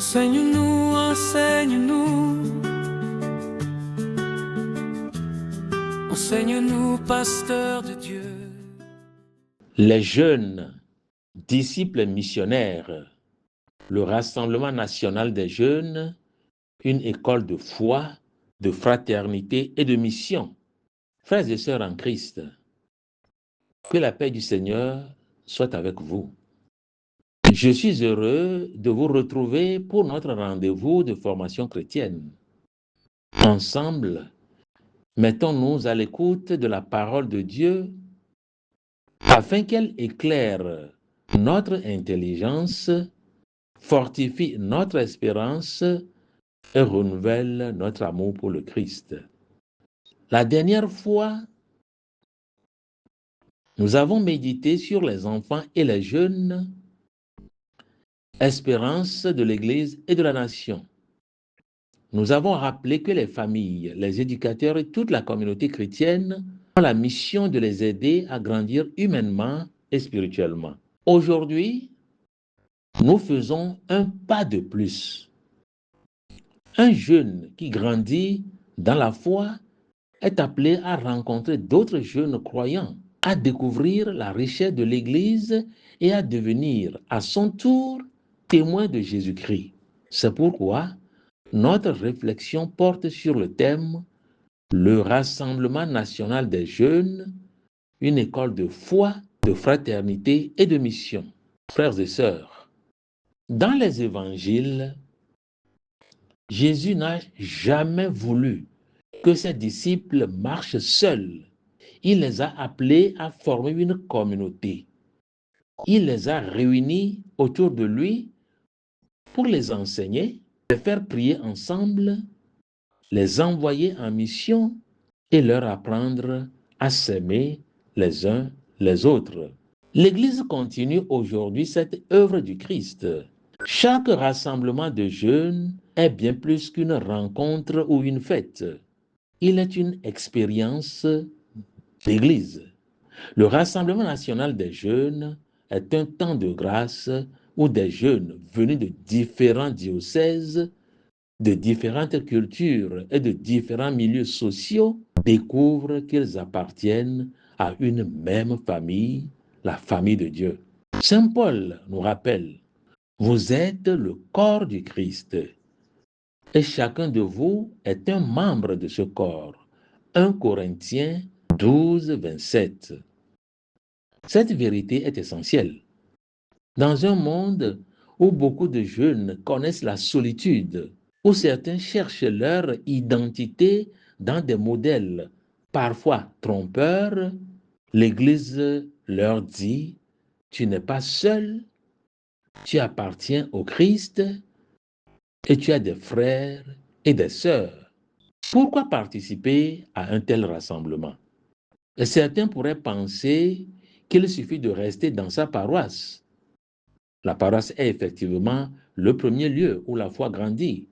Enseigne-nous, enseigne-nous, enseigne-nous, pasteur de Dieu. Les jeunes disciples missionnaires, le Rassemblement national des jeunes, une école de foi, de fraternité et de mission. Frères et sœurs en Christ, que la paix du Seigneur soit avec vous. Je suis heureux de vous retrouver pour notre rendez-vous de formation chrétienne. Ensemble, mettons-nous à l'écoute de la parole de Dieu afin qu'elle éclaire notre intelligence, fortifie notre espérance et renouvelle notre amour pour le Christ. La dernière fois, nous avons médité sur les enfants et les jeunes, espérance de l'Église et de la nation. Nous avons rappelé que les familles, les éducateurs et toute la communauté chrétienne ont la mission de les aider à grandir humainement et spirituellement. Aujourd'hui, nous faisons un pas de plus. Un jeune qui grandit dans la foi est appelé à rencontrer d'autres jeunes croyants, à découvrir la richesse de l'Église et à devenir à son tour témoin de Jésus-Christ. C'est pourquoi notre réflexion porte sur le thème « Le Rassemblement national des jeunes, une école de foi, de fraternité et de mission ». Frères et sœurs, dans les évangiles, Jésus n'a jamais voulu que ses disciples marchent seuls. Il les a appelés à former une communauté. Il les a réunis autour de lui pour les enseigner, les faire prier ensemble, les envoyer en mission et leur apprendre à s'aimer les uns les autres. L'Église continue aujourd'hui cette œuvre du Christ. Chaque rassemblement de jeunes est bien plus qu'une rencontre ou une fête. Il est une expérience d'Église. Le Rassemblement national des jeunes est un temps de grâce où des jeunes venus de différents diocèses, de différentes cultures et de différents milieux sociaux découvrent qu'ils appartiennent à une même famille, la famille de Dieu. Saint Paul nous rappelle, vous êtes le corps du Christ et chacun de vous est un membre de ce corps. 1 Corinthiens 12, 27. Cette vérité est essentielle. Dans un monde où beaucoup de jeunes connaissent la solitude, où certains cherchent leur identité dans des modèles parfois trompeurs, l'Église leur dit, tu n'es pas seul, tu appartiens au Christ et tu as des frères et des sœurs. Pourquoi participer à un tel rassemblement? Et certains pourraient penser qu'il suffit de rester dans sa paroisse. La paroisse est effectivement le premier lieu où la foi grandit.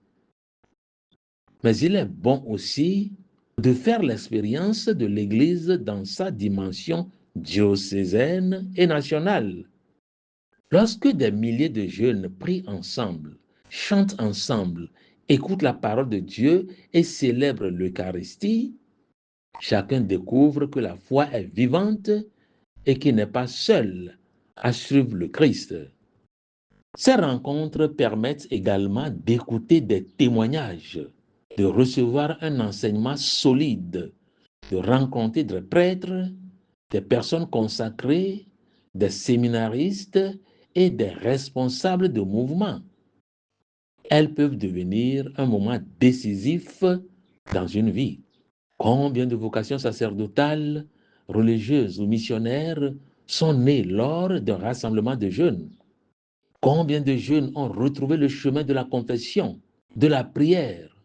Mais il est bon aussi de faire l'expérience de l'Église dans sa dimension diocésaine et nationale. Lorsque des milliers de jeunes prient ensemble, chantent ensemble, écoutent la parole de Dieu et célèbrent l'Eucharistie, chacun découvre que la foi est vivante et qu'il n'est pas seul à suivre le Christ. Ces rencontres permettent également d'écouter des témoignages, de recevoir un enseignement solide, de rencontrer des prêtres, des personnes consacrées, des séminaristes et des responsables de mouvements. Elles peuvent devenir un moment décisif dans une vie. Combien de vocations sacerdotales, religieuses ou missionnaires sont nées lors d'un rassemblement de jeunes? Combien de jeunes ont retrouvé le chemin de la confession, de la prière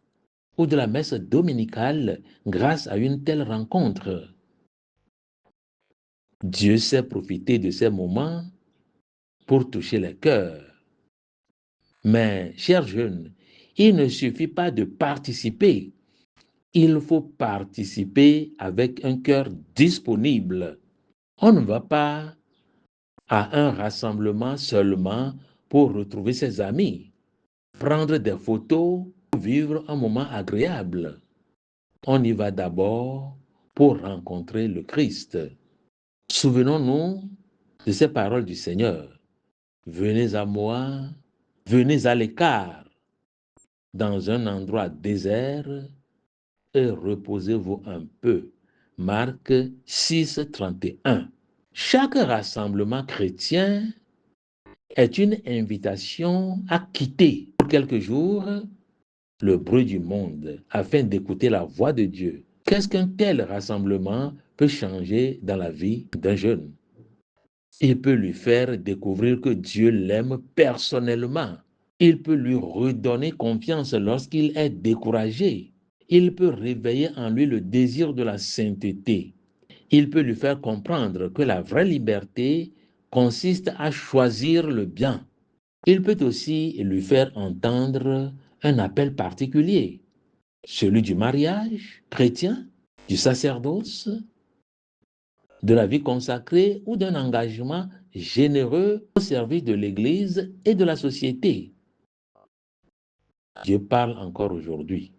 ou de la messe dominicale grâce à une telle rencontre? Dieu sait profiter de ces moments pour toucher les cœurs. Mais, chers jeunes, il ne suffit pas de participer. Il faut participer avec un cœur disponible. On ne va pas à un rassemblement seulement pour retrouver ses amis. prendre des photos, pour vivre un moment agréable. On y va d'abord pour rencontrer le Christ. Souvenons-nous de ces paroles du Seigneur. Venez à moi, venez à l'écart, dans un endroit désert et reposez-vous un peu. Marc 6, 31. Chaque rassemblement chrétien est une invitation à quitter pour quelques jours le bruit du monde afin d'écouter la voix de Dieu. Qu'est-ce qu'un tel rassemblement peut changer dans la vie d'un jeune? Il peut lui faire découvrir que Dieu l'aime personnellement. Il peut lui redonner confiance lorsqu'il est découragé. Il peut réveiller en lui le désir de la sainteté. Il peut lui faire comprendre que la vraie liberté consiste à choisir le bien. Il peut aussi lui faire entendre un appel particulier, celui du mariage chrétien, du sacerdoce, de la vie consacrée ou d'un engagement généreux au service de l'Église et de la société. Dieu parle encore aujourd'hui.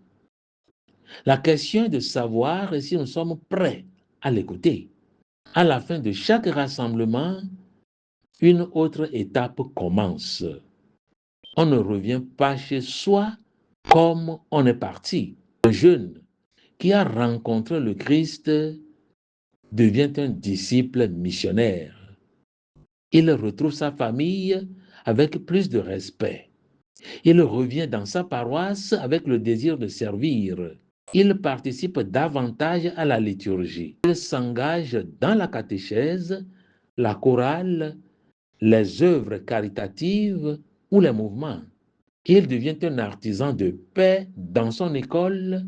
La question est de savoir si nous sommes prêts à l'écouter. À la fin de chaque rassemblement, une autre étape commence. On ne revient pas chez soi comme on est parti. Le jeune qui a rencontré le Christ devient un disciple missionnaire. Il retrouve sa famille avec plus de respect. Il revient dans sa paroisse avec le désir de servir. Il participe davantage à la liturgie. Il s'engage dans la catéchèse, la chorale, les œuvres caritatives ou les mouvements. Il devient un artisan de paix dans son école,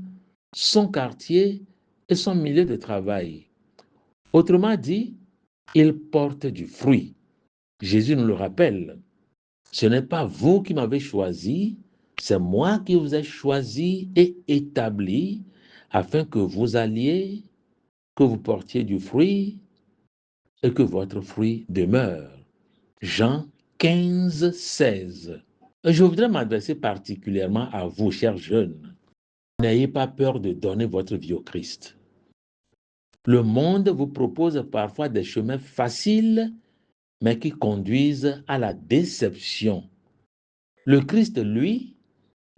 son quartier et son milieu de travail. Autrement dit, il porte du fruit. Jésus nous le rappelle. Ce n'est pas vous qui m'avez choisi, c'est moi qui vous ai choisi et établi afin que vous alliez, que vous portiez du fruit et que votre fruit demeure. Jean 15, 16. Je voudrais m'adresser particulièrement à vous, chers jeunes. N'ayez pas peur de donner votre vie au Christ. Le monde vous propose parfois des chemins faciles, mais qui conduisent à la déception. Le Christ, lui,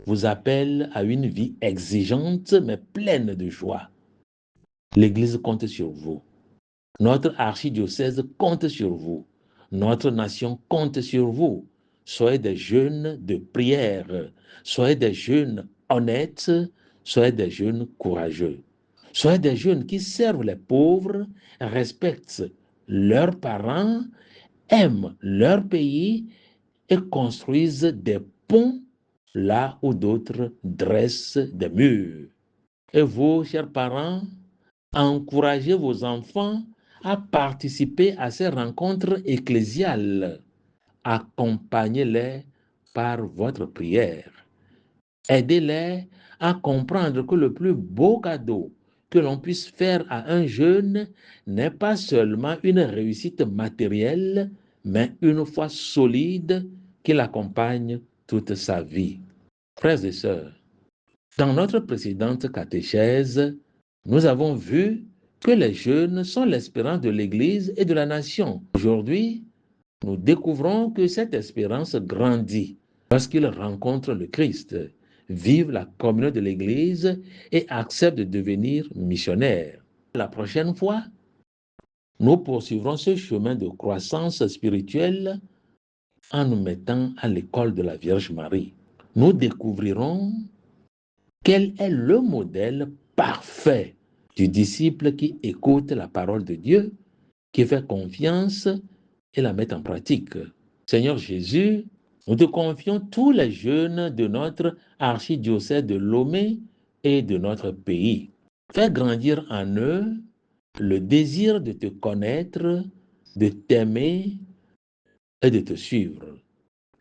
vous appelle à une vie exigeante, mais pleine de joie. L'Église compte sur vous. Notre archidiocèse compte sur vous. Notre nation compte sur vous. Soyez des jeunes de prière. Soyez des jeunes honnêtes. Soyez des jeunes courageux. Soyez des jeunes qui servent les pauvres, respectent leurs parents, aiment leur pays et construisent des ponts là où d'autres dressent des murs. Et vous, chers parents, encouragez vos enfants à participer à ces rencontres ecclésiales. Accompagnez-les par votre prière. Aidez-les à comprendre que le plus beau cadeau que l'on puisse faire à un jeune n'est pas seulement une réussite matérielle, mais une foi solide qui l'accompagne toute sa vie. Frères et sœurs, dans notre précédente catéchèse, nous avons vu que les jeunes sont l'espérance de l'Église et de la nation. Aujourd'hui, nous découvrons que cette espérance grandit lorsqu'ils rencontrent le Christ, vivent la communion de l'Église et acceptent de devenir missionnaires. La prochaine fois, nous poursuivrons ce chemin de croissance spirituelle en nous mettant à l'école de la Vierge Marie. Nous découvrirons quel est le modèle parfait du disciple qui écoute la parole de Dieu, qui fait confiance et la met en pratique. Seigneur Jésus, nous te confions tous les jeunes de notre archidiocèse de Lomé et de notre pays. Fais grandir en eux le désir de te connaître, de t'aimer et de te suivre.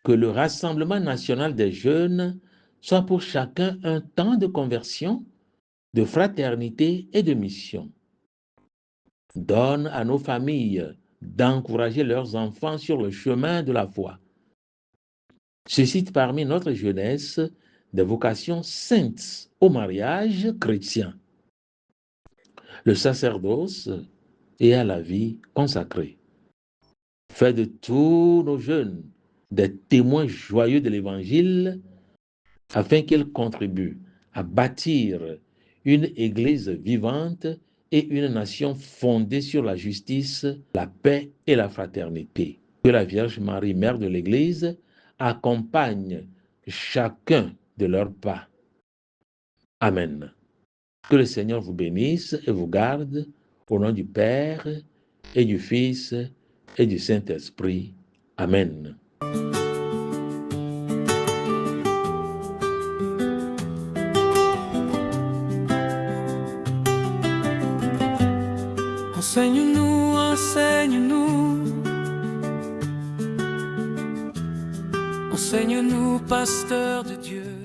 Que le Rassemblement national des jeunes soit pour chacun un temps de conversion, de fraternité et de mission. Donne à nos familles d'encourager leurs enfants sur le chemin de la foi. suscite parmi notre jeunesse des vocations saintes au mariage chrétien, le sacerdoce et à la vie consacrée. Fais de tous nos jeunes des témoins joyeux de l'Évangile afin qu'ils contribuent à bâtir une Église vivante et une nation fondée sur la justice, la paix et la fraternité. Que la Vierge Marie, Mère de l'Église, accompagne chacun de leurs pas. Amen. Que le Seigneur vous bénisse et vous garde au nom du Père et du Fils et du Saint-Esprit. Amen. Enseigne-nous, enseigne-nous. Enseigne-nous, pasteur de Dieu.